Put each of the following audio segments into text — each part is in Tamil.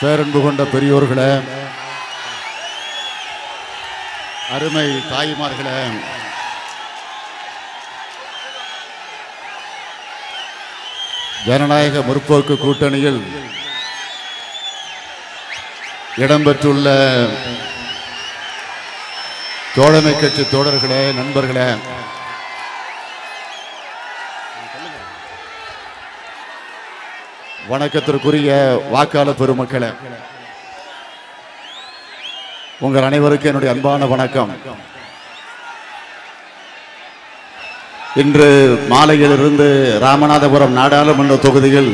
பேரன்பு கொண்ட பெரியோர்களே, அருமை தாய்மார்களே, ஜனநாயக முற்போக்கு கூட்டணியில் இடம்பெற்றுள்ள தோழமை கட்சி தோழர்களே, நண்பர்களே, வணக்கத்திற்குரிய வாக்காளர் பெருமக்களே, உங்கள் அனைவருக்கும் என்னுடைய அன்பான வணக்கம். இன்று மாலையிலிருந்து ராமநாதபுரம் நாடாளுமன்ற தொகுதியில்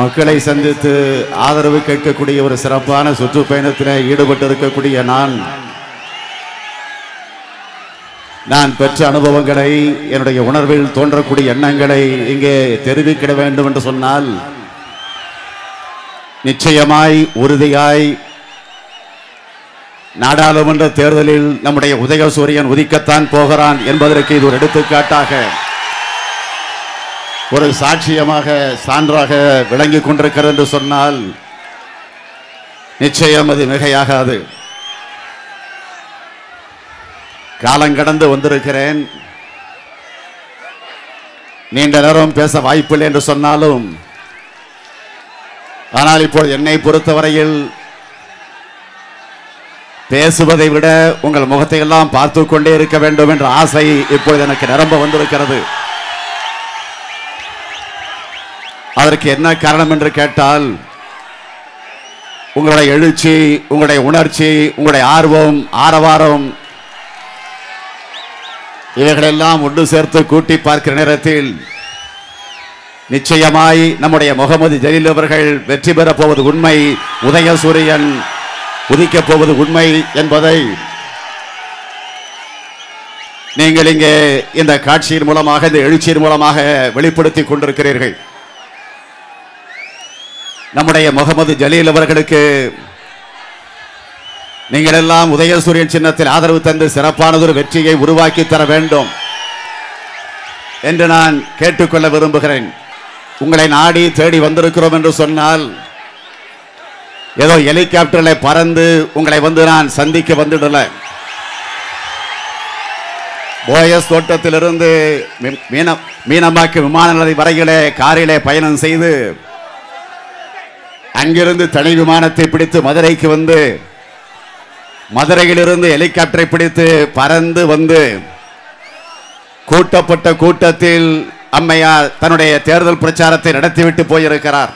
மக்களை சந்தித்து ஆதரவு கேட்கக்கூடிய ஒரு சிறப்பான சுற்றுப்பயணத்தில் ஈடுபட்டிருக்கக்கூடிய நான் பெற்ற அனுபவங்களை, என்னுடைய உணர்வில் தோன்றக்கூடிய எண்ணங்களை இங்கே தெரிவிக்க வேண்டும் என்று சொன்னால், நிச்சயமாய் உறுதியாய் நாடாளுமன்ற தேர்தலில் நம்முடைய உதயசூரியன் உதிக்கத்தான் போகிறான் என்பதற்கு இது ஒரு எடுத்துக்காட்டாக, ஒரு சாட்சியமாக, சான்றாக விளங்கிக் கொண்டிருக்கிறது என்று சொன்னால் நிச்சயம் அது மிகையாகாது. காலங்கடந்து வந்திருக்கிறேன். நீண்ட நேரம் பேச வாய்ப்பில்லை என்று சொன்னாலும், ஆனால் இப்போது என்னை பொறுத்தவரையில் பேசுவதை விட உங்கள் முகத்தை எல்லாம் பார்த்து கொண்டே இருக்க வேண்டும் என்ற ஆசை இப்பொழுது எனக்கு நிரம்ப வந்திருக்கிறது. அதற்கு என்ன காரணம் என்று கேட்டால், உங்களுடைய எழுச்சி, உங்களுடைய உணர்ச்சி, உங்களுடைய ஆர்வம், ஆரவாரம், இவைகளெல்லாம் ஒன்று சேர்த்து கூட்டி பார்க்கிற நேரத்தில் நிச்சயமாய் நம்முடைய முகமது ஜலீல் அவர்கள் வெற்றி பெறப் போவது உண்மை, உதயசூரியன் உதிக்கப் போவது உண்மை என்பதை நீங்கள் இங்கே இந்த காட்சியின் மூலமாக, இந்த எழுச்சியின் மூலமாக வெளிப்படுத்திக் கொண்டிருக்கிறீர்கள். நம்முடைய முகமது ஜலீல் அவர்களுக்கு நீங்கள் எல்லாம் உதயசூரியன் சின்னத்தில் ஆதரவு தந்து சிறப்பானதொரு வெற்றியை உருவாக்கி தர வேண்டும் என்று நான் கேட்டுக்கொள்ள விரும்புகிறேன். உங்களை நாடி தேடி வந்திருக்கிறோம் என்று சொன்னால், ஏதோ ஹெலிகாப்டரில் பறந்து உங்களை நான் சந்திக்க வந்துடல. போயஸ் தோட்டத்திலிருந்து மீனம்பாக்கம் விமான நிலையம் வரையிலே காரிலே பயணம் செய்து, அங்கிருந்து தனி விமானத்தை பிடித்து மதுரைக்கு வந்து, மதுரையிலிருந்து ஹெலிகாப்டரை பிடித்து பறந்து வந்து, கூட்டப்பட்ட கூட்டத்தில் அம்மையார் தன்னுடைய தேர்தல் பிரச்சாரத்தை நடத்திவிட்டு போயிருக்கிறார்.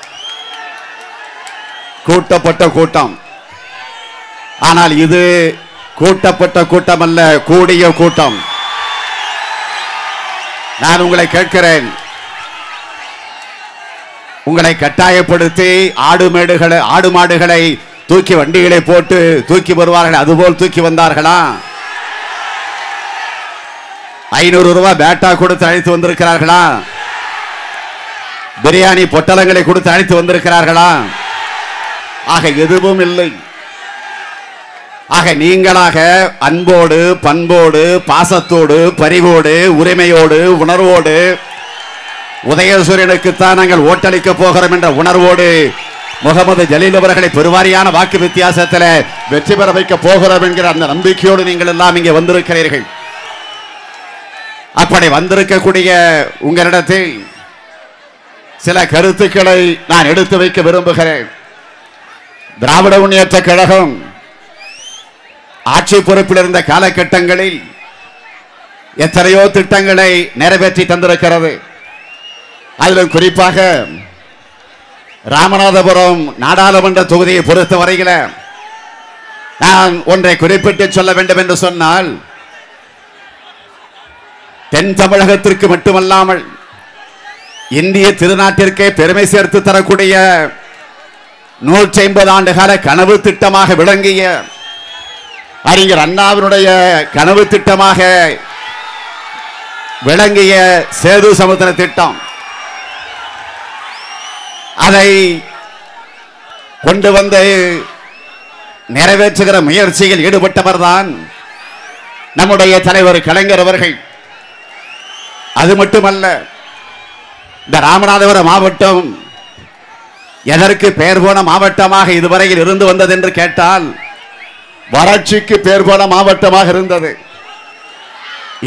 கூட்டப்பட்ட கூட்டம். ஆனால் இது கூட்டப்பட்ட கூட்டம் அல்ல, கூடிய கூட்டம். நான் உங்களை கேட்கிறேன், உங்களை கட்டாயப்படுத்தி ஆடு மாடுகளை தூக்கி வண்டிகளை போட்டு தூக்கி வருவார்கள், அதுபோல் தூக்கி வந்தார்களா? 500 ரூபாய் பேட்டா கொடுத்து அழைத்து வந்திருக்கிறார்களா? பிரியாணி பொட்டலங்களை கொடுத்து அழைத்து வந்திருக்கிறார்களா? ஆக எதுவும் இல்லை. ஆக நீங்களாக அன்போடு, பண்போடு, பாசத்தோடு, பரிவோடு, உரிமையோடு, உணர்வோடு, உதயசூரியனுக்குத்தான் நாங்கள் ஓட்டளிக்க போகிறோம் என்ற உணர்வோடு முகமது ஜலீல் அவர்களை பெருவாரியான வாக்கு வித்தியாசத்தில் வெற்றி பெற வைக்க போகிறோம் என்கிற அந்த நம்பிக்கையோடு நீங்கள் எல்லாம் இங்கே வந்திருக்கிறீர்கள். அப்படி வந்திருக்கக்கூடிய உங்களிடத்தில் சில கருத்துக்களை நான் எடுத்து வைக்க விரும்புகிறேன். திராவிட முன்னேற்ற கழகம் ஆட்சி பொறுப்பில் இருந்த காலகட்டங்களில் எத்தனையோ திட்டங்களை நிறைவேற்றி தந்திருக்கிறது. அதிலும் குறிப்பாக ராமநாதபுரம் நாடாளுமன்ற தொகுதியை பொறுத்த வரையில் நான் ஒன்றை குறிப்பிட்டு சொல்ல வேண்டும் என்று சொன்னால், தென் தமிழகத்திற்கு மட்டுமல்லாமல் இந்திய திருநாட்டிற்கே பெருமை சேர்த்து தரக்கூடிய 150 ஆண்டு கால கனவு திட்டமாக விளங்கிய அறிஞர் அண்ணாவினுடைய கனவு திட்டமாக விளங்கிய சேது சமுத்திர திட்டம், அதை கொண்டு வந்து நிறைவேற்றுகிற முயற்சியில் ஈடுபட்டவர்தான் நம்முடைய தலைவர் கலைஞர் அவர்கள். அது மட்டுமல்ல, இந்த ராமநாதபுரம் மாவட்டம் எதற்கு பெயர் போன மாவட்டமாக இதுவரையில் இருந்து வந்தது என்று கேட்டால் வறட்சிக்கு பெயர் போன மாவட்டமாக இருந்தது.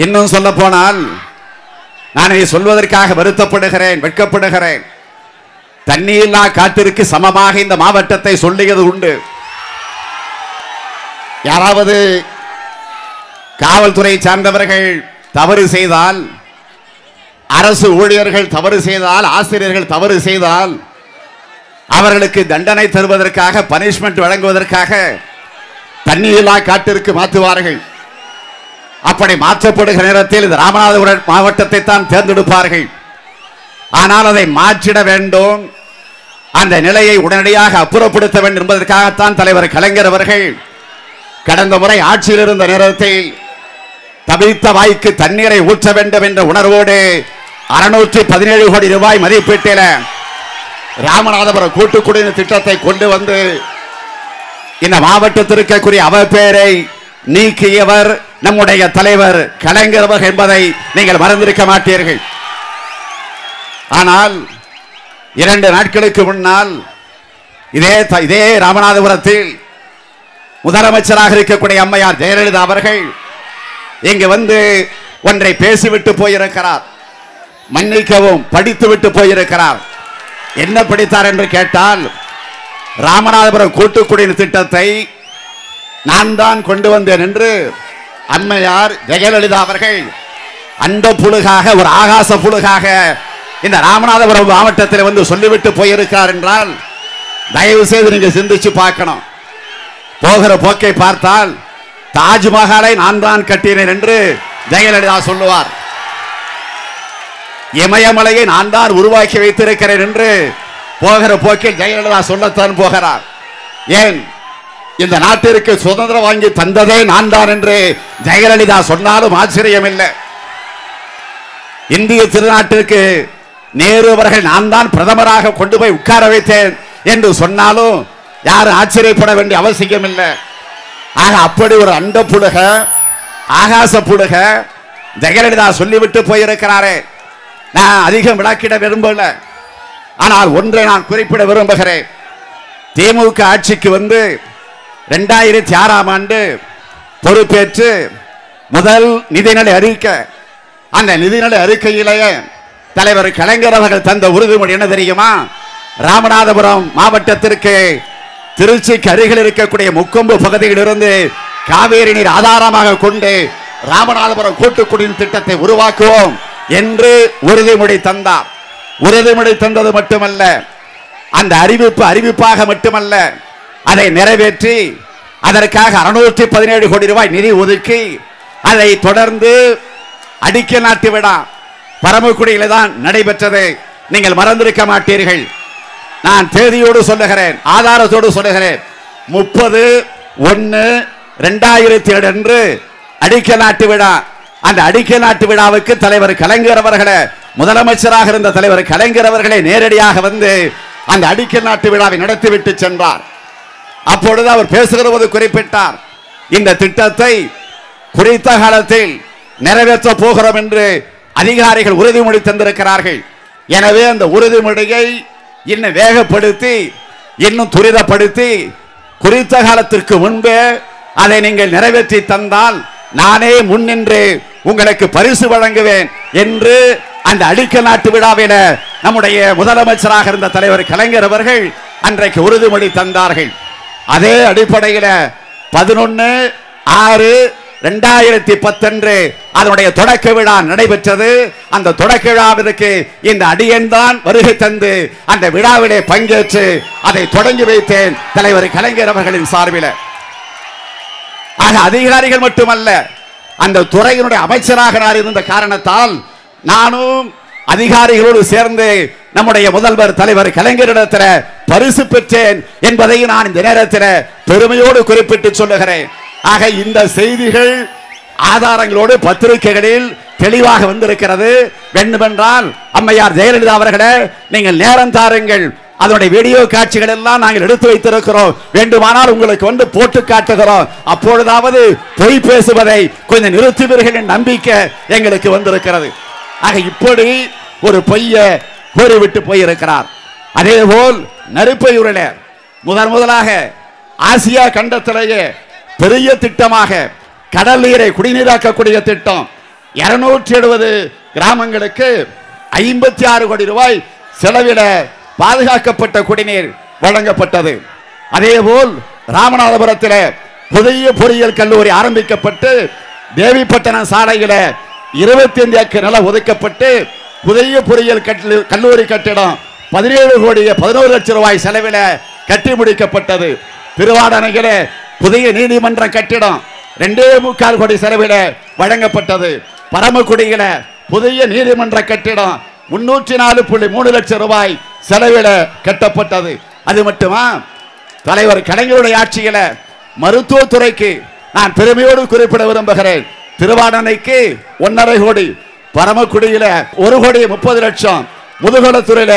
இன்னும் சொல்ல போனால் நான் இதை சொல்வதற்காக வருத்தப்படுகிறேன், வெட்கப்படுகிறேன். தண்ணீரில்லா காட்டிற்கு சமமாக இந்த மாவட்டத்தை சொல்லியது உண்டு. யாராவது காவல்துறை சார்ந்தவர்கள் தவறு செய்தால், அரசு ஊழியர்கள் தவறு செய்தால், ஆசிரியர்கள் தவறு செய்தால் அவர்களுக்கு தண்டனை தருவதற்காக, பனிஷ்மெண்ட் வழங்குவதற்காக தண்ணீரில்லா காட்டிற்கு மாற்றுவார்கள். அப்படி மாற்றப்படுகிற நேரத்தில் இந்த ராமநாதபுரம் மாவட்டத்தை தான் தேர்ந்தெடுப்பார்கள். ஆனால் அதை மாற்றிட வேண்டும், அந்த நிலையை உடனடியாக அப்புறப்படுத்த வேண்டும் என்பதற்காகத்தான் தலைவர் கலைஞர் அவர்கள் கடந்த முறை ஆட்சியில் இருந்த நேரத்தில் தவித்த வாய்க்கு தண்ணீரை ஊற்ற வேண்டும் என்ற உணர்வோடு 617 கோடி ரூபாய் மதிப்பீட்டில் ராமநாதபுரம் கூட்டு குடிநீர் திட்டத்தை கொண்டு வந்து இந்த மாவட்டத்திற்குரிய அவப்பெயரை நீக்கியவர் நம்முடைய தலைவர் கலைஞர் அவர்கள் என்பதை நீங்கள் மறந்திருக்க மாட்டீர்கள். ஆனால் 2 நாட்களுக்கு முன்னால் இதே ராமநாதபுரத்தில் முதலமைச்சராக இருக்கக்கூடிய அம்மையார் ஜெயலலிதா அவர்கள் இங்கு வந்து ஒன்றை பேசிவிட்டு போயிருக்கிறார். மன்னிக்கவும், படித்துவிட்டு போயிருக்கிறார். என்ன படித்தார் என்று கேட்டால், ராமநாதபுரம் கூட்டு குடிநீர் திட்டத்தை நான் தான் கொண்டு வந்தேன் என்று அம்மையார் ஜெயலலிதா அவர்கள் அந்த புழுகாக, ஒரு ஆகாச புழுகாக இந்த ராமநாதபுரம் மாவட்டத்தில் வந்து சொல்லிவிட்டு போயிருக்கிறார் என்றால் தயவு செய்து நீங்க சிந்திச்சு பார்க்கணும். போகிற போக்கை பார்த்தால் தாஜ்மஹாலை நான் தான் கட்டினேன் என்று ஜெயலலிதா சொல்லுவார். இமயமலையை நான் தான் உருவாக்கி வைத்திருக்கிறேன் என்று போகிற போக்கில் ஜெயலலிதா சொல்லத்தான் போகிறார். ஏன், இந்த நாட்டிற்கு சுதந்திரம் வாங்கி தந்ததே நான் தான் என்று ஜெயலலிதா சொன்னாலும் ஆச்சரியம் இல்லை. இந்திய திருநாட்டிற்கு நேரு அவர்கள் நான் தான் பிரதமராக கொண்டு போய் உட்கார வைத்தேன் என்று சொன்னாலும் யாரும் ஆச்சரியப்பட வேண்டிய அவசியம் இல்லை. ஆக அப்படி ஒரு அண்ட புழுக, ஆகாச புழுக ஜெயலலிதா சொல்லிவிட்டு போயிருக்கிறாரே. நான் அதிகம் விளக்கிட விரும்பல, ஆனால் ஒன்றை நான் குறிப்பிட விரும்புகிறேன். திமுக ஆட்சிக்கு வந்து 2006ஆம் ஆண்டு பொறுப்பேற்று முதல் நிதிநிலை அறிக்கை, அந்த நிதிநிலை அறிக்கையிலேயே தலைவர் கலைஞர் அவர்கள் தந்த உறுதிமொழி என்ன தெரியுமா? ராமநாதபுரம் மாவட்டத்திற்கு திருச்சிக்கு அருகில் இருக்கக்கூடிய முக்கொம்பு பகுதியில் இருந்து காவேரி நீர் ஆதாரமாக கொண்டு ராமநாதபுரம் கூட்டு குடிநீர் திட்டத்தை உருவாக்குவோம் என்று உறுதிமொழி தந்தார். உறுதிமொழி தந்தது மட்டுமல்ல, அந்த அறிவிப்பாக மட்டுமல்ல, அதை நிறைவேற்றி அதற்காக 617 கோடி ரூபாய் நிதி ஒதுக்கி அதை தொடர்ந்து அடிக்கல் நாட்டு விழா பரமக்குடியில தான் நடைபெற்றது. நீங்கள் மறந்திருக்க மாட்டீர்கள். நான் தேதியோடு சொல்லுகிறேன், ஆதாரத்தோடு சொல்லுகிறேன். 30/1/2007 அன்று அடிக்கல் நாட்டு விழா. அந்த அடிக்கல் நாட்டு விழாவுக்கு தலைவர் கலைஞர் அவர்களே, முதலமைச்சராக இருந்த தலைவர் கலைஞர் அவர்களே நேரடியாக வந்து அந்த அடிக்கல் நாட்டு விழாவை நடத்திவிட்டு சென்றார். அப்பொழுது அவர் பேசுகிற போது குறிப்பிட்டார், இந்த திட்டத்தை குறித்த காலத்தில் நிறைவேற்ற போகிறோம் என்று அதிகாரிகள் உறுதிமொழி தந்திருக்கிறார்கள். எனவே அந்த உறுதிமொழியை இன்னும் வேகப்படுத்தி, இன்னும் துரிதப்படுத்தி குறித்த காலத்திற்கு முன்பே அதை நீங்கள் நிறைவேற்றி தந்தால் நானே முன்னின்று உங்களுக்கு பரிசு வழங்குவேன் என்று அந்த அடிக்கல் நாட்டு விழாவில் நம்முடைய முதலமைச்சராக இருந்த தலைவர் கலைஞர் அவர்கள் அன்றைக்கு உறுதிமொழி தந்தார்கள். அதே அடிப்படையில் 11/6/2010 அதனுடைய தொடக்க விழா நடைபெற்றது. அந்த தொடக்க விழாவிற்கு இந்த அடியன் தான் வருகை தந்து அந்த விழாவிலே பங்கேற்று அதை தொடங்கி வைத்தேன் தலைவர் கலைஞர் அவர்களின் சார்பில். ஆக அதிகாரிகள் மட்டுமல்ல, அந்த துறையினுடைய அமைச்சராக நான் இருந்த காரணத்தால் நானும் அதிகாரிகளோடு சேர்ந்து நம்முடைய முதல்வர் தலைவர் கலைஞரிடத்தில் பரிசு பெற்றேன் என்பதை நான் இந்த நேரத்தில் பெருமையோடு குறிப்பிட்டு சொல்லுகிறேன். ஆக இந்த செய்திகள் ஆதாரங்களோடு பத்திரிகைகளில் தெளிவாக வந்திருக்கிறது. வேண்டுமென்றால் அம்மையார் ஜெயலலிதா அவர்களே, நீங்கள் நேரம் தாருங்கள், அதனுடைய வீடியோ காட்சிகள் எல்லாம் நாங்கள் எடுத்து வைத்திருக்கிறோம், வேண்டுமானால் உங்களுக்கு வந்து போட்டு காட்டுகிறோம், அப்பொழுதாவது பொய் பேசுவதை கொஞ்சம் நிறுத்துவீர்கள் என்ற நம்பிக்கை எங்களுக்கு வந்திருக்கிறது. ஆக இப்படி ஒரு பொய்யை கூறிவிட்டு போயிருக்கிறார். அதேபோல் நெருப்பையூரில் முதலாக ஆசியா கண்டத்திலேயே பெரிய திட்டமாக கடல் நீரை குடிநீராக்கக்கூடிய திட்டம் 270 கிராமங்களுக்கு 56 கோடி ரூபாய் செலவிட பாதுகாக்கப்பட்ட குடிநீர் வழங்கப்பட்டது. அதேபோல் ராமநாதபுரத்தில் புதிய பொறியியல் கல்லூரி ஆரம்பிக்கப்பட்டு தேவிப்பட்டணம் சாலையில் 25 ஏக்கர் நிலம் ஒதுக்கப்பட்டு புதிய பொறியியல் கல்லூரி கட்டிடம் 17 கோடி 11 லட்சம் ரூபாய் செலவில் கட்டி முடிக்கப்பட்டது. திருவாடனையில புதிய நீதிமன்ற கட்டிடம் 2.25 கோடி செலவில் வழங்கப்பட்டது. பரமக்குடியில புதிய நீதிமன்ற கட்டிடம் 304.3 லட்சம் ரூபாய் செலவில் கட்டப்பட்டது. அது மட்டுமா, தலைவர் கலைஞருடைய ஆட்சியில மருத்துவத்துறைக்கு நான் பெருமையோடு குறிப்பிட விரும்புகிறேன். திருவாடனைக்கு 1.5 கோடி, பரமக்குடியில 1 கோடி 30 லட்சம், முதுகுளத்தூரில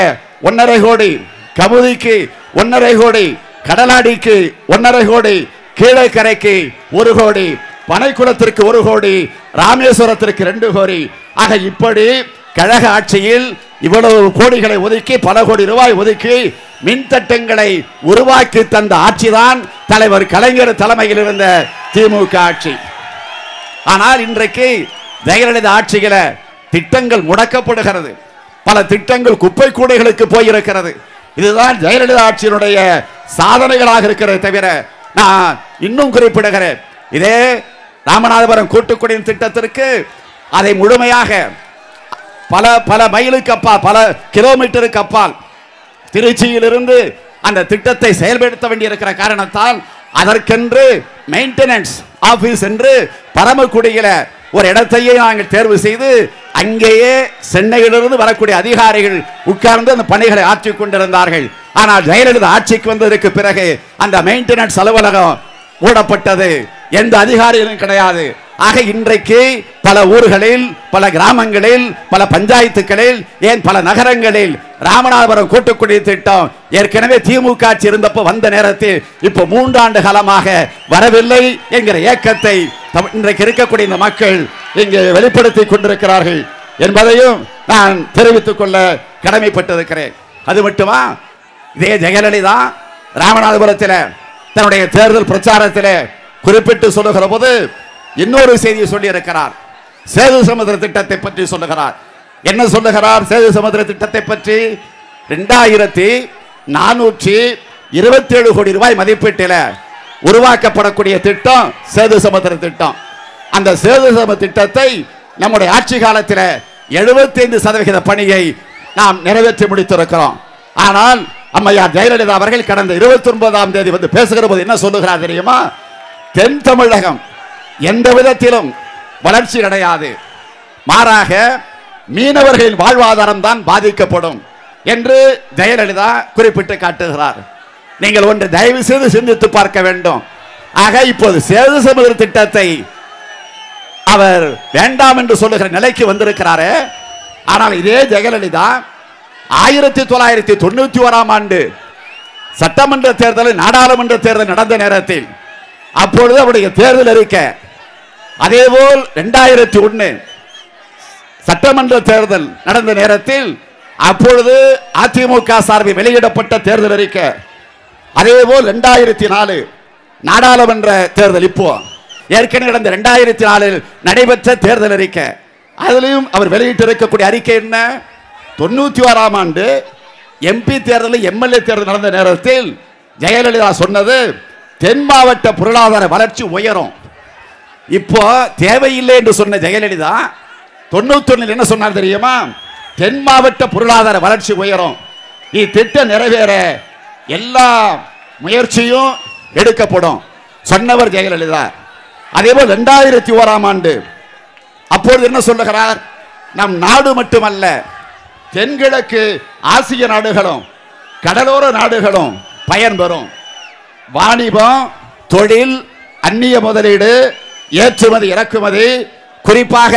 1.5 கோடி, கமுதிக்கு 1.5 கோடி, கடலாடிக்கு 1.5 கோடி, கீழக்கரைக்கு 1 கோடி, பனைக்குளத்திற்கு 1 கோடி, ராமேஸ்வரத்திற்கு 2 கோடி. ஆக இப்படி கழக ஆட்சியில் இவ்வளவு கோடிகளை ஒதுக்கி பல கோடி ரூபாய் ஒதுக்கி மின்திட்டங்களை உருவாக்கி தந்த ஆட்சிதான் தலைவர் கலைஞர் தலைமையில் இருந்த திமுக ஆட்சி. ஆனால் இன்றைக்கு ஜெயலலிதா ஆட்சியில திட்டங்கள் முடக்கப்படுகிறது. பல திட்டங்கள் குப்பை கூடைகளுக்கு போயிருக்கிறது. இதுதான் ஜெயலலிதா ஆட்சியினுடைய சாதனைகளாக இருக்கிறது. தவிர நான் இன்னும் குறிப்பிடுகிறேன், இதே ராமநாதபுரம் கூட்டுக்குடிநீர் திட்டத்திற்கு அதை முழுமையாக பல பல மைலுக்கு அப்பால், பல கிலோமீட்டருக்கு அப்பால் திருச்சியிலிருந்து அந்த திட்டத்தை செயல்படுத்த வேண்டியிருக்கிற காரணத்தால் அதற்கென்று மெயின்டெனன்ஸ் ஆபீஸ் என்று பரமக்குடியில ஒரு இடத்தையே நாங்கள் தேர்வு செய்து அங்கேயே சென்னையிலிருந்து வரக்கூடிய அதிகாரிகள் உட்கார்ந்து அந்த பணிகளை ஆற்றிக் கொண்டிருந்தார்கள். ஆனால் ஜெயலலிதா ஆட்சிக்கு வந்ததற்கு பிறகு அந்த மெயின்டெனன்ஸ் அலுவலகம் மூடப்பட்டது. எந்த அதிகாரிகளும் கிடையாது. ஆக இன்றைக்கு பல ஊர்களில், பல கிராமங்களில், பல பஞ்சாயத்துகளில், ஏன் பல நகரங்களில் ராமநாதபுரம் கூட்டுக்குடிநீர் திட்டம் ஏற்கனவே திமுக ஆட்சி இருந்தப்போ வந்த நேரத்தில் இப்போ 3 ஆண்டு காலமாக வரவில்லை என்கிற ஏக்கத்தை இன்றைக்கு இருக்கக்கூடிய இந்த மக்கள் இங்கே வெளிப்படுத்தி கொண்டிருக்கிறார்கள் என்பதையும் நான் தெரிவித்துக் கொள்ள கடமைப்பட்டிருக்கிறேன். அது மட்டுமா, இதே ஜெயலலிதா ராமநாதபுரத்தில் தன்னுடைய தேர்தல் பிரச்சாரத்தில் குறிப்பிட்டு சொல்லுகிற போது இன்னொரு செய்தியை சொல்லி இருக்கிறார். சேது சமுத்திர திட்டத்தை பற்றி சொல்லுகிறார். என்ன சொல்லுகிறார்? சேது சமுத்திர திட்டத்தை பற்றி 2427 கோடி ரூபாய் மதிப்பீட்டில் உருவாக்கப்படக்கூடிய திட்டம் சேது சமுத்திர திட்டம். அந்த சேது சமுத்திர திட்டத்தை நம்முடைய ஆட்சி காலத்தில் 75% பணியை நாம் நிறைவேற்றி முடித்திருக்கிறோம். ஆனால் அம்மையார் ஜெயலலிதா அவர்கள் கடந்த 29ஆம் தேதி வந்து பேசுகிற போது என்ன சொல்லுகிறார் தெரியுமா? தென் தமிழகம் எந்த விதத்திலும் வளர்ச்சி அடையாது, மாறாக மீனவர்களின் வாழ்வாதாரம் தான் பாதிக்கப்படும் என்று ஜெயலலிதா குறிப்பிட்டு காட்டுகிறார். நீங்கள் ஒன்று தயவு செய்து சிந்தித்து பார்க்க வேண்டும். ஆக இப்போது சேது சமுத்திர திட்டத்தை அவர் வேண்டாம் என்று சொல்லுகிற நிலைக்கு வந்திருக்கிறாரே. ஆனால் இதே ஜெயலலிதா 1991ஆம் ஆண்டு சட்டமன்ற தேர்தல், நாடாளுமன்ற தேர்தல் நடந்த நேரத்தில் அப்பொழுது அவருடைய தேர்தல் அறிக்கை, அதேபோல் 2001 சட்டமன்ற தேர்தல் நடந்த நேரத்தில் அப்பொழுது அதிமுக சார்பில் வெளியிடப்பட்ட தேர்தல் அறிக்கை, அதேபோல் 2004 நாடாளுமன்ற தேர்தல், இப்போ ஏற்கனவே நடந்த 2004 நடைபெற்ற தேர்தல் அறிக்கை, அதிலும் அவர் வெளியிட்டிருக்கக்கூடிய அறிக்கை என்ன? 91ஆம் ஆண்டு எம்பி தேர்தல், எம்எல்ஏ தேர்தல் நடந்த நேரத்தில் ஜெயலலிதா சொன்னது தென் மாவட்ட பொருளாதார வளர்ச்சி உயரும். இப்போ தேவையில்லை என்று சொன்ன ஜெயலலிதா 91 என்ன சொன்னார் தெரியுமா? தென் மாவட்ட பொருளாதார வளர்ச்சி உயரும், இத்திட்டம் நிறைவேற எல்லா முயற்சியும் எடுக்கப்படும் சொன்னவர் ஜெயலலிதா. அதேபோல் 2001ஆம் ஆண்டு அப்பொழுது என்ன சொல்லுகிறார்? நம் நாடு மட்டுமல்ல, தென்கிழக்கு ஆசிய நாடுகளும் கடலோர நாடுகளும் பயன்பெறும். வாணிபம், தொழில், அந்நிய முதலீடு, ஏற்றுமதி இறக்குமதி, குறிப்பாக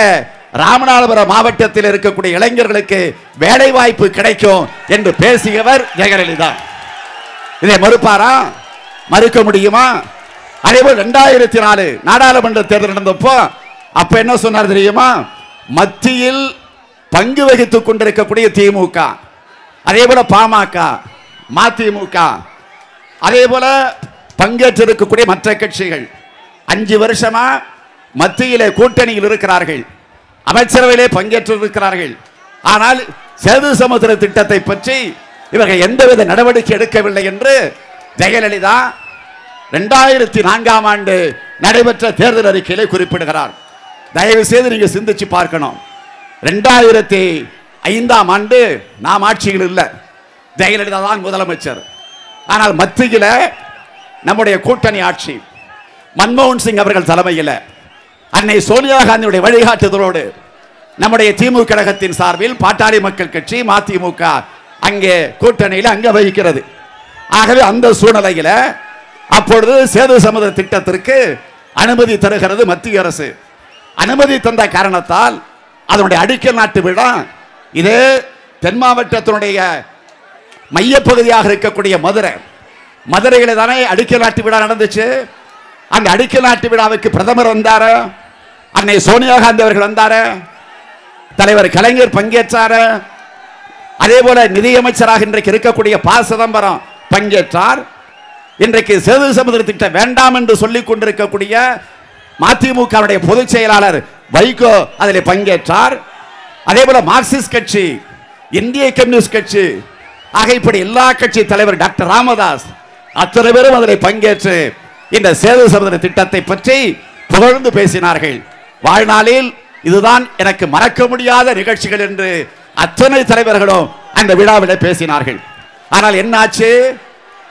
ராமநாதபுரம் மாவட்டத்தில் இருக்கக்கூடிய இளைஞர்களுக்கு வேலை வாய்ப்பு கிடைக்கும் என்று பேசியவர் ஜெயலலிதா. இதை மறுப்பாரா? மறுக்க முடியுமா? அதேபோல் 2004 நாடாளுமன்ற தேர்தல் நடந்தப்போ அப்ப என்ன சொன்னார் தெரியுமா? மத்தியில் பங்கு வகித்துக் கொண்டிருக்கக்கூடிய திமுக, அதே போல பாமக, மதிமுக, அதே போல பங்கேற்றிருக்கக்கூடிய மற்ற கட்சிகள் 5 வருஷமா மத்தியிலே கூட்டணியில் இருக்கிறார்கள், அமைச்சரவையிலே பங்கேற்றிருக்கிறார்கள். ஆனால் சேது சமுத்திர திட்டத்தை பற்றி இவர்கள் எந்தவித நடவடிக்கை எடுக்கவில்லை என்று ஜெயலலிதா 2004ஆம் ஆண்டு நடைபெற்ற தேர்தல் அறிக்கையிலே குறிப்பிடுகிறார். தயவு செய்து நீங்க சிந்திச்சு பார்க்கணும். 2005ஆம் ஆண்டு நாம் ஆட்சியில் இல்லை, ஜெயலலிதா தான் முதலமைச்சர். ஆனால் மத்தியில் நம்முடைய கூட்டணி ஆட்சி மன்மோகன் சிங் அவர்கள் தலைமையில் அன்னை சோனியா காந்தியுடைய வழிகாட்டுதலோடு நம்முடைய திமுக கழகத்தின் சார்பில் பாட்டாளி மக்கள் கட்சி மதிமுக அங்கே கூட்டணியில் அங்க வகிக்கிறது. ஆகவே அந்த சூழ்நிலையில் அப்பொழுது சேது சமுத்திர திட்டத்திற்கு அனுமதி தருகிறது மத்திய அரசு. அனுமதி தந்த காரணத்தால் அதனுடைய அடிக்கல் நாட்டு விழா இதே தென் மாவட்டத்தினுடைய மையப்பகுதியாக இருக்கக்கூடிய மதுரையில் தானே அடிக்கல் நாட்டு விழா நடந்துச்சு. அந்த அடிக்கல் நாட்டு விழாவுக்கு பிரதமர் வந்தாரு, அன்னை சோனியா காந்தி அவர்கள் வந்தாரு, தலைவர் கலைஞர் பங்கேற்றார், அதே போல நிதியமைச்சராக இன்றைக்கு இருக்கக்கூடிய ப. சிதம்பரம் பங்கேற்றார். இன்றைக்கு சேது சமுத்திர திட்டம் வேண்டாம் என்று சொல்லிக் கொண்டிருக்கக்கூடிய மதிமுக பொதுச் செயலாளர் வைகோ அதில் பங்கேற்றார். அதே போல மார்க்சிஸ்ட் கட்சி, இந்திய கம்யூனிஸ்ட் கட்சி, ஆக இப்படி எல்லா கட்சி தலைவர் டாக்டர் ராமதாஸ் அத்தனை பேரும் அதில் பங்கேற்று இந்த சேது சமுத்திர திட்டத்தை பற்றி புகழ்ந்து பேசினார்கள். வாழ்நாளில் இதுதான் எனக்கு மறக்க முடியாத நிகழ்ச்சிகள் என்று அத்தனை தலைவர்களும் அந்த விழாவில் பேசினார்கள். ஆனால் என்னாச்சு?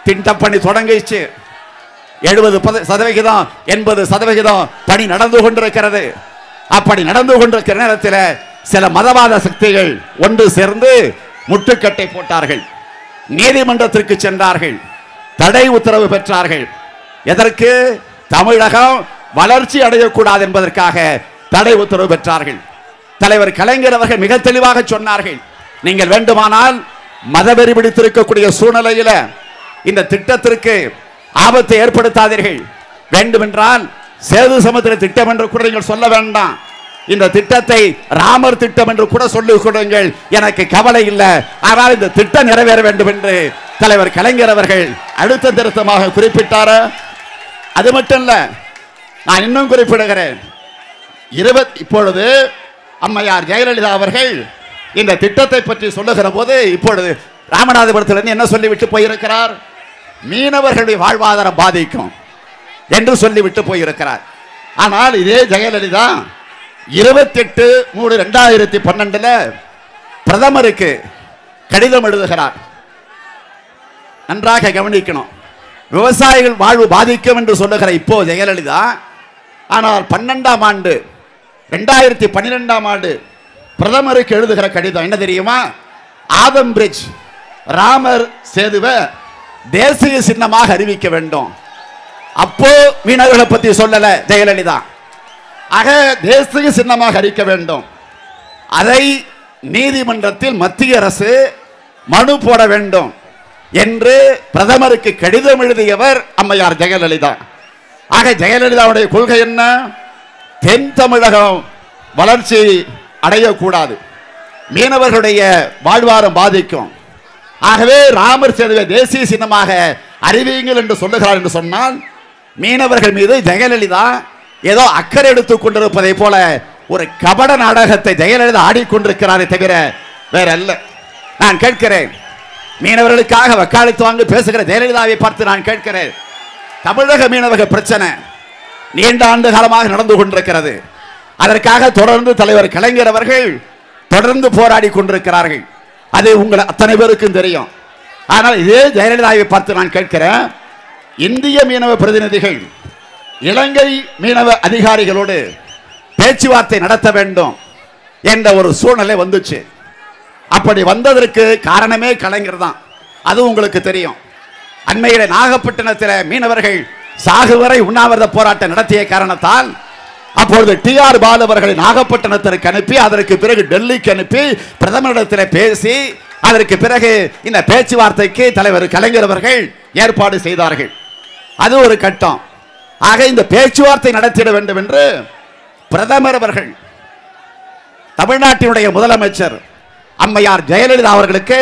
திட்டப்பணி தொடங்கிச்சு. 70% 80% பணி நடந்து கொண்டிருக்கிறது. அப்படி நடந்து கொண்டிருக்கிற நேரத்தில் சில மதவாத சக்திகள் ஒன்று சேர்ந்து முட்டுக்கட்டை போட்டார்கள். நீதிமன்றத்திற்கு சென்றார்கள், தடை உத்தரவு பெற்றார்கள். எதற்கு? தமிழகம் வளர்ச்சி அடையக்கூடாது என்பதற்காக தடை உத்தரவு பெற்றார்கள். தலைவர் கலைஞர் அவர்கள் மிக தெளிவாக சொன்னார்கள், நீங்கள் வேண்டுமானால் மதவெறி பிடித்திருக்கக்கூடிய சூழ்நிலையில் இந்த திட்டத்திற்கு ஆபத்தை ஏற்படுத்தாதீர்கள், வேண்டுமென்றால் சேது சமுத்திர திட்டம் என்று கூட நீங்கள் சொல்ல வேண்டாம், இந்த திட்டத்தை ராமர் திட்டம் என்று கூட சொல்லிக் கொடுங்கள், எனக்கு கவலை இல்லை, ஆனால் இந்த திட்டம் நிறைவேற வேண்டும் என்று தலைவர் கலைஞர் அவர்கள் அழுத்த திருத்தமாக குறிப்பிட்டார். அது மட்டும் இல்ல, நான் இன்னும் குறிப்பிடுகிறேன். இப்பொழுது அம்மையார் ஜெயலலிதா அவர்கள் இந்த திட்டத்தை பற்றி சொல்லுகிற போது இப்பொழுது ராமநாதபுரத்திலிருந்து என்ன சொல்லிவிட்டு போயிருக்கிறார்? மீனவர்களுடைய வாழ்வாதாரம் பாதிக்கும் என்று சொல்லிவிட்டு போயிருக்கிறார். ஆனால் இதே ஜெயலலிதா 28/3/2012 பிரதமருக்கு கடிதம் எழுதுகிறார். நன்றாக கவனிக்கணும். விவசாயிகள் வாழ்வு பாதிக்கும் என்று சொல்லுகிற இப்போ ஜெயலலிதா, ஆனால் 2012ஆம் ஆண்டு பிரதமருக்கு எழுதுகிற கடிதம் என்ன தெரியுமா? ஆதம் பிரிட்ஜ், ராமர் சேதுவை தேசிய சின்னமாக அறிவிக்க வேண்டும். அப்போ மீனவர்களை பத்தி சொல்லல ஜெயலலிதா. ஆக தேசிய சின்னமாக அறிவிக்க வேண்டும். அதை நீதிமன்றத்தில் மத்திய அரசு மனு போட வேண்டும் என்று பிரதமருக்கு கடிதம் எழுதியவர் அம்மையார் ஜெயலலிதா. ஆக ஜெயலலிதாவுடைய கொள்கை என்ன? தென் தமிழகம் வளர்ச்சி அடையக்கூடாது, மீனவர்களுடைய வாழ்வாரம் பாதிக்கும், ஆகவே ராமர் சேதுவை தேசிய சின்னமாக அறிவியுங்கள் என்று சொல்லுகிறார் என்று சொன்னால், மீனவர்கள் மீது ஜெயலலிதா ஏதோ அக்கறை எடுத்துக் கொண்டிருப்பதை போல ஒரு கபட நாடகத்தை ஜெயலலிதா ஆடிக்கொண்டிருக்கிறாரே தவிர வேற அல்ல. நான் கேட்கிறேன், மீனவர்களுக்காக வக்காலத்து வாங்கி பேசுகிற ஜெயலலிதாவை பார்த்து நான் கேட்கிறேன், தமிழக மீனவக பிரச்சனை நீண்ட ஆண்டு காலமாக நடந்து கொண்டிருக்கிறது. அதற்காக தொடர்ந்து தலைவர் கலைஞர் அவர்கள் தொடர்ந்து போராடி கொண்டிருக்கிறார்கள். அது உங்கள் அத்தனை பேருக்கும் தெரியும். ஆனால் இதே ஜெயலலிதாவை பார்த்து நான் கேட்கிறேன், இந்திய மீனவ பிரதிநிதிகள் இலங்கை மீனவ அதிகாரிகளோடு பேச்சுவார்த்தை நடத்த வேண்டும் என்ற ஒரு சூழ்நிலை வந்துச்சு. அப்படி வந்ததற்கு காரணமே கலைஞர் தான். அது உங்களுக்கு தெரியும். அண்மையில் நாகப்பட்டினத்தில் மீனவர்கள் சாகுவரை உண்ணாவிரத போராட்டம் நடத்திய காரணத்தால் அப்பொழுது டி.ஆர். பாலு அவர்களை நாகப்பட்டினத்திற்கு அனுப்பி, அதற்கு பிறகு டெல்லிக்கு அனுப்பி பிரதமரிடத்தில் பேசி, அதற்கு பிறகு இந்த பேச்சுவார்த்தைக்கு தலைவர் கலைஞர் அவர்கள் ஏற்பாடு செய்தார்கள். அது ஒரு கட்டம். ஆக இந்த பேச்சுவார்த்தை நடத்திட வேண்டும் என்று பிரதமர் அவர்கள் தமிழ்நாட்டினுடைய முதலமைச்சர் அம்மையார் ஜெயலலிதா அவர்களுக்கு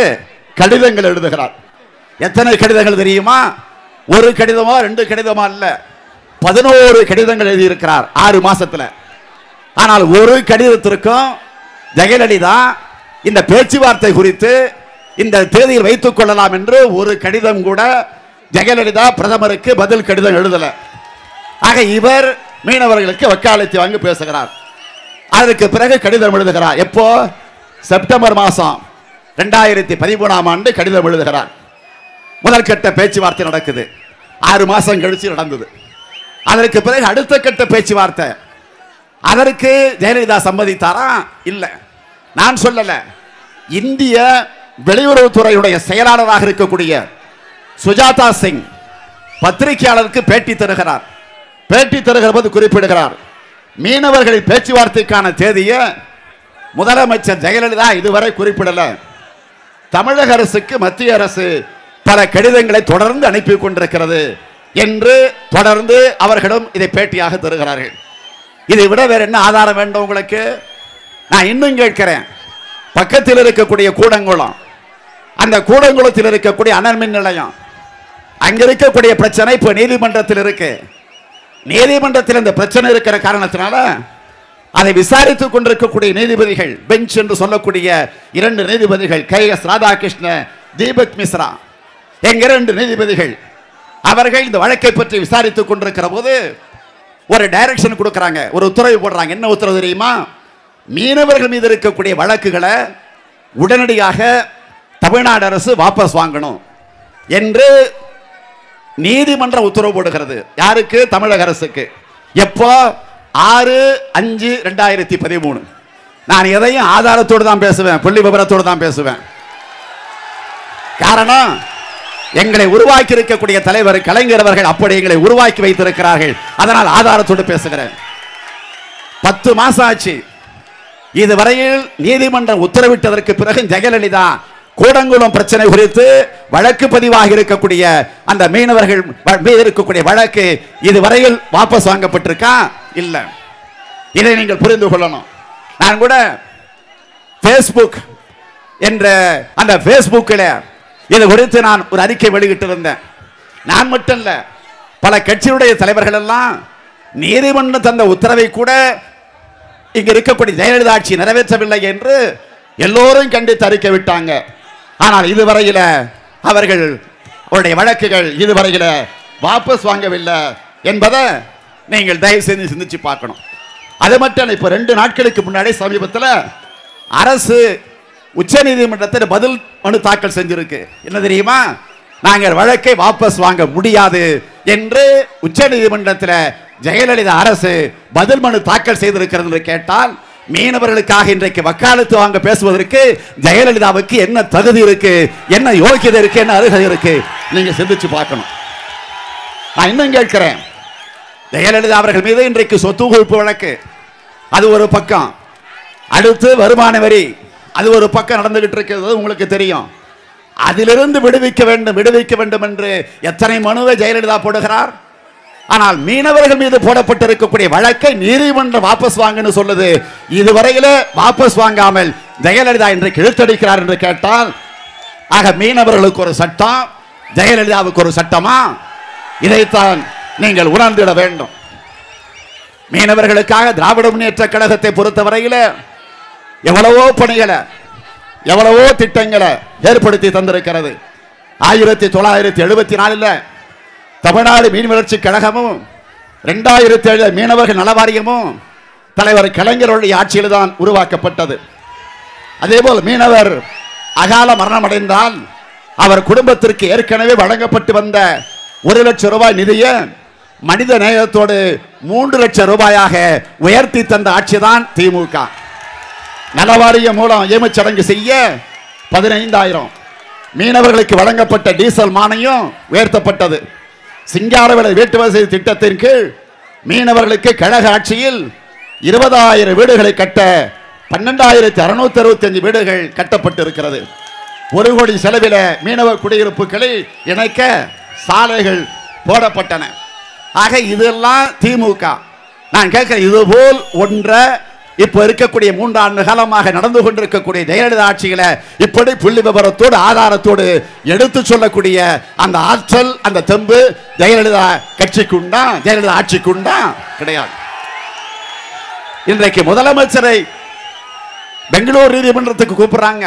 கடிதங்கள் எழுதுகிறார். எத்தனை கடிதங்கள் தெரியுமா? ஒரு கடிதமா 2 கடிதமா இல்ல, 11 கடிதங்கள் எழுதியிருக்கிறார் 6 மாசத்துல. ஆனால் ஒரு கடிதத்திற்கும் ஜெயலலிதா இந்த பேச்சுவார்த்தை குறித்து இந்த தேதியில் வைத்துக் கொள்ளலாம் என்று ஒரு கடிதம் கூட ஜெயலலிதா பிரதமருக்கு பதில் கடிதம் எழுதல. ஆக இவர் மீனவர்களுக்கு வக்காலத்து வாங்கி பேசுகிறார். அதற்கு பிறகு கடிதம் எழுதுகிறார். எப்போ? செப்டம்பர் மாதம் 2013ஆம் ஆண்டு கடிதம் எழுதுகிறார். முதல் கட்ட பேச்சுவார்த்தை நடக்குது. 6 மாசம் கழிச்சு நடந்தது. அதற்கு பிறகு அடுத்த கட்ட பேச்சுவார்த்தை. அதற்கு ஜெயலலிதா சம்மதித்தாரா? இல்ல, நான் சொல்லல. இந்திய வெளியுறவுத்துறையுடைய செயலாளராக இருக்கக்கூடிய சுஜாதா சிங் பத்திரிகையாளருக்கு பேட்டி தருகிறார். பேட்டி தருகிற போது குறிப்பிடுகிறார், மீனவர்களின் பேச்சுவார்த்தைக்கான தேதியை முதலமைச்சர் ஜெயலலிதா இதுவரை குறிப்பிடல. தமிழக அரசுக்கு மத்திய அரசு பல கடிதங்களை தொடர்ந்து அனுப்பி கொண்டிருக்கிறது என்று தொடர்ந்து அவர்களும் இதை பேட்டியாக தருகிறார்கள். இதை விட வேற என்ன ஆதாரம் வேண்டும் உங்களுக்கு? நான் இன்னும் கேட்கிறேன். பக்கத்தில் இருக்கக்கூடிய கூடங்குளம், அந்த கூடங்குளத்தில் இருக்கக்கூடிய அனல் மின் நிலையம், அங்க இருக்கக்கூடிய பிரச்சனை இப்ப நீதிமன்றத்தில் இருக்கு. நீதிமன்றத்தில் இந்த பிரச்சனை இருக்கிற காரணத்தினால அதை விசாரித்துக் கொண்டிருக்கக்கூடிய நீதிபதிகள், பெஞ்ச் என்று சொல்லக்கூடிய 2 நீதிபதிகள், KS ராதாகிருஷ்ண, தீபக் மிஸ்ரா என்கிற 2 நீதிபதிகள், அவர்கள் இந்த வழக்கை பற்றி விசாரித்துக் கொண்டிருக்கிற போது ஒரு டைரக்ஷன் கொடுக்கறாங்க, ஒரு உத்தரவு போடுறாங்க. என்ன உத்தரவு தெரியுமா? மீனவர்கள் மீது இருக்கக்கூடிய வழக்குகளை உடனடியாக தமிழ்நாடு அரசு வாபஸ் வாங்கணும் என்று நீதிமன்ற உத்தரவு போடுகிறது. யாருக்கு? தமிழக அரசுக்கு. எப்போ? 6/5/2013. நான் எதையும் ஆதாரத்தோடு தான் பேசுவேன், புள்ளி விவரத்தோடு தான் பேசுவேன். காரணம், எங்களை உருவாக்கி இருக்கக்கூடிய தலைவர் கலைஞர் அவர்கள் அப்படி எங்களை உருவாக்கி வைத்திருக்கிறார்கள். அதனால் ஆதாரத்தோடு பேசுகிறேன். 10 மாசம் ஆச்சு. இதுவரையில் நீதிமன்றம் உத்தரவிட்டதற்கு பிறகு ஜெயலலிதா கூடங்குளம் பிரச்சனை குறித்து வழக்கு பதிவாக இருக்கக்கூடிய அந்த மீனவர்கள் மீது இருக்கக்கூடிய வழக்கு இதுவரையில் வாபஸ் வாங்கப்பட்டிருக்கா? இல்ல. இதை நீங்கள் புரிந்து கொள்ளணும். நான் கூட Facebook என்ற அந்த Facebookல இது குறித்து நான் ஒரு அறிக்கை வெளியிட்டிருந்தேன். நான் மட்டும் இல்ல, பல கட்சியுடைய தலைவர்கள் எல்லாம் நீதிமன்றம் தந்த உத்தரவை கூட இங்க இருக்கக்கூடிய ஜெயலலிதா ஆட்சி நிறைவேற்றவில்லை என்று எல்லோரும் கண்டித்து அறிக்கை விட்டாங்க. ஆனால் இதுவரையில அவர்கள் அவருடைய வழக்குகள் இதுவரையில வாபஸ் வாங்கவில்லை என்பதை நீங்கள் தயவு செய்து சிந்திச்சு பார்க்கணும். அது மட்டும் இப்ப 2 நாட்களுக்கு முன்னாடி சமீபத்தில் அரசு உச்ச நீதிமன்றத்தில் பதில் மனு தாக்கல் செஞ்சிருக்கு. என்ன தெரியுமா? நாங்கள் வழக்கை வாபஸ் வாங்க முடியாது என்று உச்ச நீதிமன்றத்தில் ஜெயலலிதா அரசு பதில் மனு தாக்கல் செய்திருக்கிறது என்று கேட்டால், மீனவர்களுக்காக இன்றைக்கு வக்காலத்து வாங்க பேசுவதற்கு ஜெயலலிதாவுக்கு என்ன தகுதி இருக்கு, என்ன யோகியதை இருக்கு, என்ன அருகதை இருக்கு? நீங்க சிந்திச்சு பார்க்கணும். நான் இன்னும் கேட்கிறேன், ஜெயலலிதா அவர்கள் மீது இன்றைக்கு சொத்து குவிப்பு வழக்கு அது ஒரு பக்கம், அடுத்து வருமான வரி அது ஒரு பக்கம் நடந்துகிட்டு இருக்கிறது உங்களுக்கு தெரியும். அதிலிருந்து விடுவிக்க வேண்டும் என்று எத்தனை மனுவை ஜெயலலிதா போடுகிறார். ஆனால் மீனவர்கள் மீது போடப்பட்டிருக்கக்கூடிய வழக்கை நீதிமன்றம் வாபஸ் வாங்கன்னு சொல்லுது. இதுவரையில வாபஸ் வாங்காமல் ஜெயலலிதா இன்றைக்கு இழுத்தடிக்கிறார் என்று கேட்டால், ஆக மீனவர்களுக்கு ஒரு சட்டம், ஜெயலலிதாவுக்கு ஒரு சட்டமா? இதைத்தான் நீங்கள் உணர்ந்திட வேண்டும். மீனவர்களுக்காக திராவிட முன்னேற்ற கழகத்தை பொறுத்தவரையில எவ்வளவோ பணிகளை, எவ்வளவோ திட்டங்களை ஏற்படுத்தி தந்திருக்கிறது. 1974 தமிழ்நாடு மீன் வளர்ச்சி கழகமும் 2007 மீனவர்கள் நலவாரியமும் தலைவர் கலைஞருடைய ஆட்சியில் தான் உருவாக்கப்பட்டது. அதேபோல் மீனவர் அகால மரணம் அடைந்தால் அவர் குடும்பத்திற்கு ஏற்கனவே வழங்கப்பட்டு வந்த 1 லட்சம் ரூபாய் நிதியை மனித நேயத்தோடு 3 லட்சம் ரூபாயாக உயர்த்தி தந்த ஆட்சிதான் திமுக. நலவாரிய மூலம் ஏமச்சடங்கு செய்ய 15,000 மீனவர்களுக்கு வழங்கப்பட்ட டீசல் மானியம் உயர்த்தப்பட்டது. சிங்காரவிளை வீட்டு வசதி திட்டத்தின் கீழ் மீனவர்களுக்கு கழக ஆட்சியில் 20,000 வீடுகளை கட்ட 12,665 வீடுகள் கட்டப்பட்டிருக்கிறது. 1 கோடி செலவில் மீனவ குடியிருப்புகளை இணைக்க சாலைகள் போடப்பட்டன. ஆக இதெல்லாம் திமுக. நான் கேட்கிறேன், இதுபோல் ஒன்றை இப்ப இருக்கக்கூடிய 3 ஆண்டு காலமாக நடந்து கொண்டிருக்கக்கூடிய ஜெயலலிதா ஆட்சியில இப்படி புள்ளி விவரத்தோடு ஆதாரத்தோடு எடுத்து சொல்லக்கூடிய அந்த ஆற்றல், அந்த தெம்பு ஜெயலலிதா கட்சிக்கு உண்டா? ஜெயலலிதா ஆட்சிக்கு உண்டா? கிடையாது. இன்றைக்கு முதலமைச்சரை பெங்களூர் நீதிமன்றத்துக்கு கூப்பிடுறாங்க,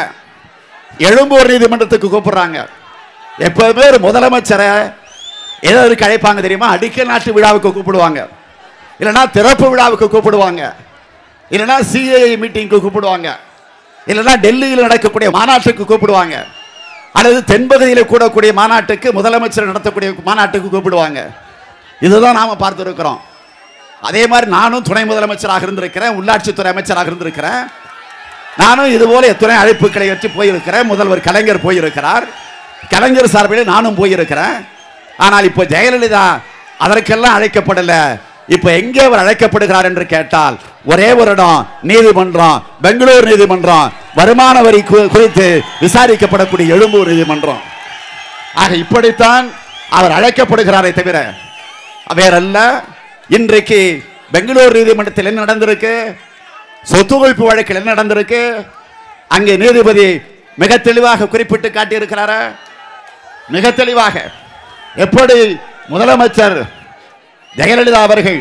எழும்பூர் நீதிமன்றத்துக்கு கூப்பிடுறாங்க. எப்பவுமே ஒரு முதலமைச்சரை எதற்கு அழைப்பாங்க தெரியுமா? அடிக்கல் நாட்டு விழாவுக்கு கூப்பிடுவாங்க, இல்லைன்னா திறப்பு விழாவுக்கு கூப்பிடுவாங்க, இல்லைன்னா சிஐஏ மீட்டிங்க்கு கூப்பிடுவாங்க, இல்லைன்னா டெல்லியில் நடக்கக்கூடிய மாநாட்டுக்கு கூப்பிடுவாங்க, அல்லது தென்பகுதியில் கூடக்கூடிய மாநாட்டுக்கு, முதலமைச்சர் நடத்தக்கூடிய மாநாட்டுக்கு கூப்பிடுவாங்க. இதுதான் நாம பார்த்திருக்கிறோம். அதே மாதிரி நானும் துணை முதலமைச்சராக இருந்திருக்கிறேன், உள்ளாட்சித்துறை அமைச்சராக இருந்திருக்கிறேன். நானும் இதுபோல எத்தனை அழைப்புகளை வச்சு போயிருக்கிறேன். முதல்வர் கலைஞர் போயிருக்கிறார், கலைஞர் சார்பில் நானும் போயிருக்கிறேன். ஆனால் இப்போ ஜெயலலிதா அதற்கெல்லாம் அழைக்கப்படல. இப்ப எங்கே அவர் அழைக்கப்படுகிறார் என்று கேட்டால் ஒரே ஒரு இடம், நீதிமன்றம், பெங்களூர் நீதிமன்றம், வருமான வரி குறித்து விசாரிக்கப்படக்கூடிய எழும்பூர் நீதிமன்றம். ஆக இப்படித்தான் அவர் அழைக்கப்படுகிறாரே தவிர வேறல்ல. இன்றைக்கு பெங்களூர் நீதிமன்றத்தில் என்ன நடந்திருக்கு? சொத்து குவிப்பு வழக்கில் என்ன நடந்திருக்கு? அங்கே நீதிபதி மிக தெளிவாக குறிப்பிட்டு காட்டியிருக்கிறார, மிக தெளிவாக. எப்படி முதலமைச்சர் ஜெயலலிதா அவர்கள்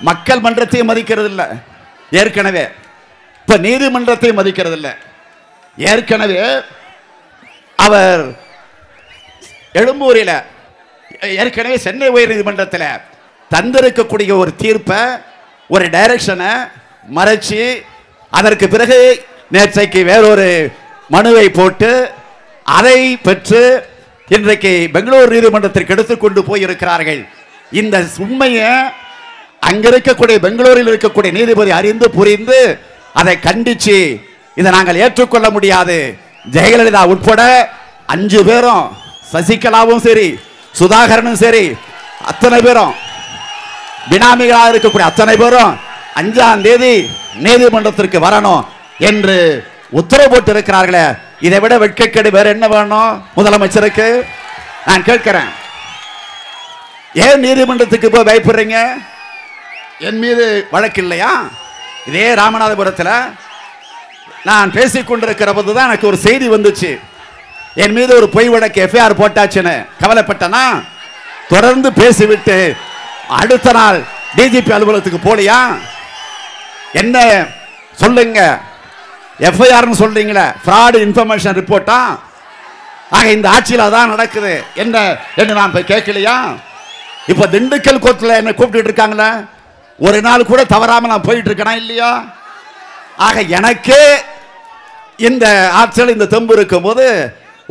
மக்கள் மன்றத்தை மதிக்கிறது இல்லை, ஏற்கனவே இப்ப நீதிமன்றத்தை மதிக்கிறது இல்லை. ஏற்கனவே அவர் எழும்பூரில், ஏற்கனவே சென்னை உயர் நீதிமன்றத்தில் தந்திருக்கக்கூடிய ஒரு தீர்ப்பை, ஒரு டைரக்ஷனை மறைச்சு அதற்கு பிறகு நேற்றைக்கு வேறொரு மனுவை போட்டு அதை பெற்று இன்றைக்கு பெங்களூர் நீதிமன்றத்திற்கு எடுத்துக்கொண்டு போயிருக்கிறார்கள். இந்த உண்மையை அங்க இருக்கக்கூடிய பெங்களூரில் இருக்கக்கூடிய நீதிபதி அறிந்து புரிந்து அதை கண்டிச்சு இதை நாங்கள் ஏற்றுக்கொள்ள முடியாது, ஜெயலலிதா உட்பட 5 பேரும், சசிகலாவும் சரி, சுதாகரனும் சரி, அத்தனை பேரும், பினாமிகளாக இருக்கக்கூடிய அத்தனை பேரும் 5ஆம் தேதி நீதிமன்றத்திற்கு வரணும் என்று உத்தரவு போட்டு இருக்கிறார்களே. இதை விட வெட்கக்கேடு வேற என்ன வேணும் முதலமைச்சருக்கு? நான் கேட்கிறேன், ஏன் நீதிமன்றத்துக்கு போய் பயப்படுறீங்க? என் மீது வழக்கு இல்லையா? இதே ராமநாதபுரத்தில் நான் பேசிக் கொண்டிருக்கிற போது தான் எனக்கு ஒரு செய்தி வந்துச்சு, என் மீது ஒரு பொய் வழக்கு எஃப்ஐஆர் போட்டாச்சுன்னு. கவலைப்பட்டனா? தொடர்ந்து பேசிவிட்டு அடுத்த நாள் டிஜிபி அலுவலகத்துக்கு போலியா? என்ன சொல்லுங்க, எஃப்ஐஆர் சொல்றீங்களே, ஃப்ராட் இன்ஃபர்மேஷன் ரிப்போர்ட்டா? ஆக இந்த ஆட்சியில் அதான் நடக்குது என்ன என்று நான் கேட்கலையா? இப்ப திண்டுக்கல் கோர்ட்ல என்ன கூப்பிட்டு இருக்காங்களே, ஒரு நாள் கூட தவறாம நான் போயிட்டு இருக்கேனா இல்லையா? ஆக எனக்கே இந்த ஆற்றல், இந்த தெம்பு இருக்கும் போது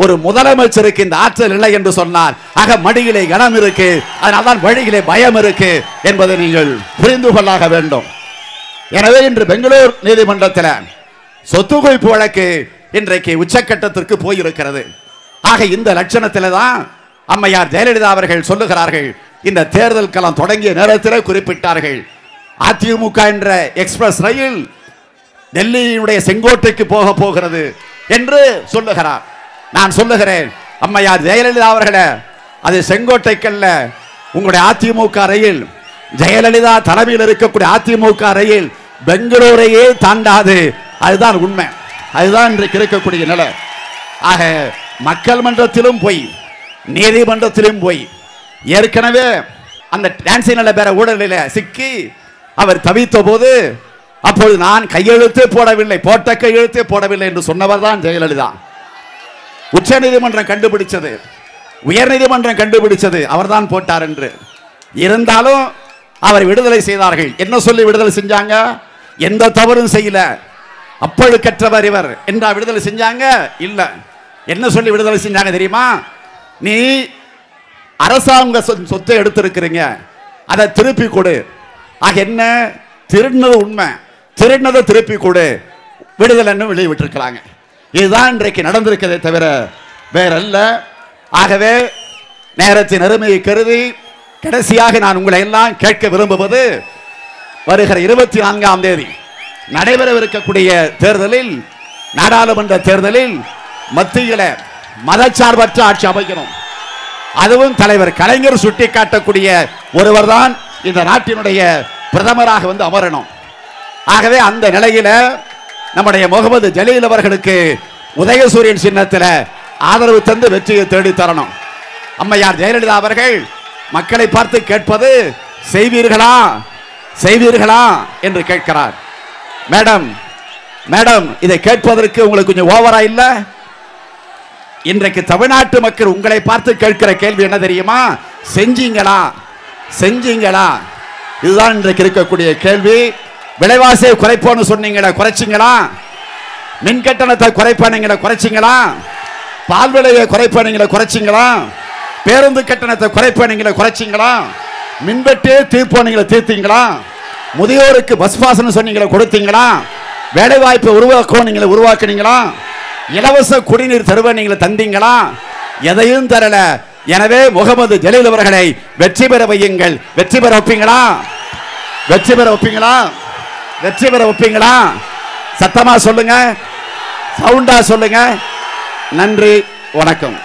ஒரு முதலமைச்சருக்கு இந்த ஆற்றல் இல்லை என்று சொன்னார். ஆக மடியிலே கனம் இருக்கு, அதனால்தான் வழியிலே பயம் இருக்கு என்பதை நீங்கள் புரிந்து கொள்ளாக வேண்டும். எனவே இன்று பெங்களூர் நீதிமன்றத்தில் சொத்து குவிப்பு வழக்கு இன்றைக்கு உச்சக்கட்டத்திற்கு போயிருக்கிறது. ஆக இந்த லட்சணத்தில் தான் அம்மையார் ஜெயலலிதா அவர்கள் சொல்லுகிறார்கள். இந்த தேர்தல் களம் தொடங்கிய நேரத்தில் குறிப்பிட்டார்கள், அதிமுக என்ற எக்ஸ்பிரஸ் ரயில் டெல்லியினுடைய செங்கோட்டைக்கு போக போகிறது என்று சொல்லுகிறார். நான் சொல்லுகிறேன், அம்மையார் ஜெயலலிதா அவர்களே, அது செங்கோட்டைக்கல்ல, உங்களுடைய அதிமுக ரயில், ஜெயலலிதா தலைமையில் இருக்கக்கூடிய அதிமுக ரயில் பெங்களூரையே தாண்டாது. அதுதான் உண்மை, அதுதான் இன்றைக்கு இருக்கக்கூடிய நிலை. ஆக மக்கள் மன்றத்திலும் போய், நீதிமன்றத்திலும் போய், ஏற்கனவே அந்த டான்சி நல்ல பேர ஊழலில் சிக்கி அவர் தவித்த போது அப்போது நான் கையெழுத்தே போடவில்லை, போட்ட கையெழுத்தே போடவில்லை என்று சொன்னவர் தான் ஜெயலலிதா. உச்ச நீதிமன்றம் கண்டுபிடிச்சது, உயர் நீதிமன்றம் கண்டுபிடிச்சது அவர்தான் போட்டார் என்று. இருந்தாலும் அவர் விடுதலை செய்தார்கள். என்ன சொல்லி விடுதலை செஞ்சாங்க? எந்த தவறும் செய்யல, அப்பழுக்கற்றவர் இவர் என்றா விடுதலை செஞ்சாங்க? இல்ல. என்ன சொல்லி விடுதலை செஞ்சாங்க தெரியுமா? நீ அரசாங்க சொத்தை எடுத்திருக்கிறீங்க, அதை திருப்பி கொடு. ஆக என்ன? திருடினது உண்மை, திருடினதை திருப்பி கொடு, விடுதலைன்னு வெளியே விட்டிருக்கிறாங்க. இதுதான் இன்றைக்கு நடந்திருக்கிறதே தவிர வேறல்ல. ஆகவே நேரத்தின் அருமையை கருதி கடைசியாக நான் உங்களை எல்லாம் கேட்க விரும்புவது, வருகிற 24ஆம் தேதி நடைபெறவிருக்கக்கூடிய தேர்தலில், நாடாளுமன்ற தேர்தலில் மத்தியில் மதச்சார்பற்ற ஆட்சி அமைக்கணும். அதுவும் தலைவர் கலைஞர் சுட்டி காட்டக்கூடிய ஒருவர் தான் இந்த நாட்டினுடைய பிரதமராக வந்து அமரணும். ஆகவே அந்த நிலையில நம்முடைய முகமது ஜலீல் அவர்களுக்கு உதயசூரியன் சின்னத்தில் ஆதரவு தந்து வெற்றியை தேடி தரணும். அம்மையார் ஜெயலலிதா அவர்கள் மக்களை பார்த்து கேட்பது செய்வீர்களா செய்வீர்களா என்று கேட்கிறார். மேடம் மேடம், இதை கேட்பதற்கு உங்களுக்கு கொஞ்சம் ஓவரா இல்ல? இன்றைக்கு தமிழ்நாட்டு மக்கள் உங்களை பார்த்து கேட்கிற கேள்வி என்ன தெரியுமா? செஞ்சீங்களா செஞ்சீங்களா? இதுதான் இன்றைக்கு இருக்கக்கூடிய கேள்வி. விலைவாசியை குறைப்போன்னு சொன்னீங்களா, குறைச்சிங்களா? மின் கட்டணத்தை குறைப்பானீங்களா, குறைச்சிங்களா? பால் விலையை குறைப்பானீங்களா, குறைச்சிங்களா? பேருந்து கட்டணத்தை குறைப்பானீங்களா, குறைச்சிங்களா? மின்வெட்டே தீர்ப்போனீங்களா, தீர்த்தீங்களா? முதியோருக்கு பஸ் பாஸ் சொன்னீங்களா, கொடுத்தீங்களா? வேலை வாய்ப்பை உருவாக்குவீங்களா, உருவாக்குனீங்களா? இலவச குடிநீர் தருவீங்களா, தந்தீங்களா? எதையும் தரல. எனவே முகமது ஜலீல் அவர்களை வெற்றி பெற வையுங்கள். வெற்றி பெற வைப்பீங்களா? வெற்றி பெற வைப்பீங்களா? வெற்றி பெற வைப்பீங்களா? சத்தமா சொல்லுங்க, சவுண்டா சொல்லுங்க. நன்றி, வணக்கம்.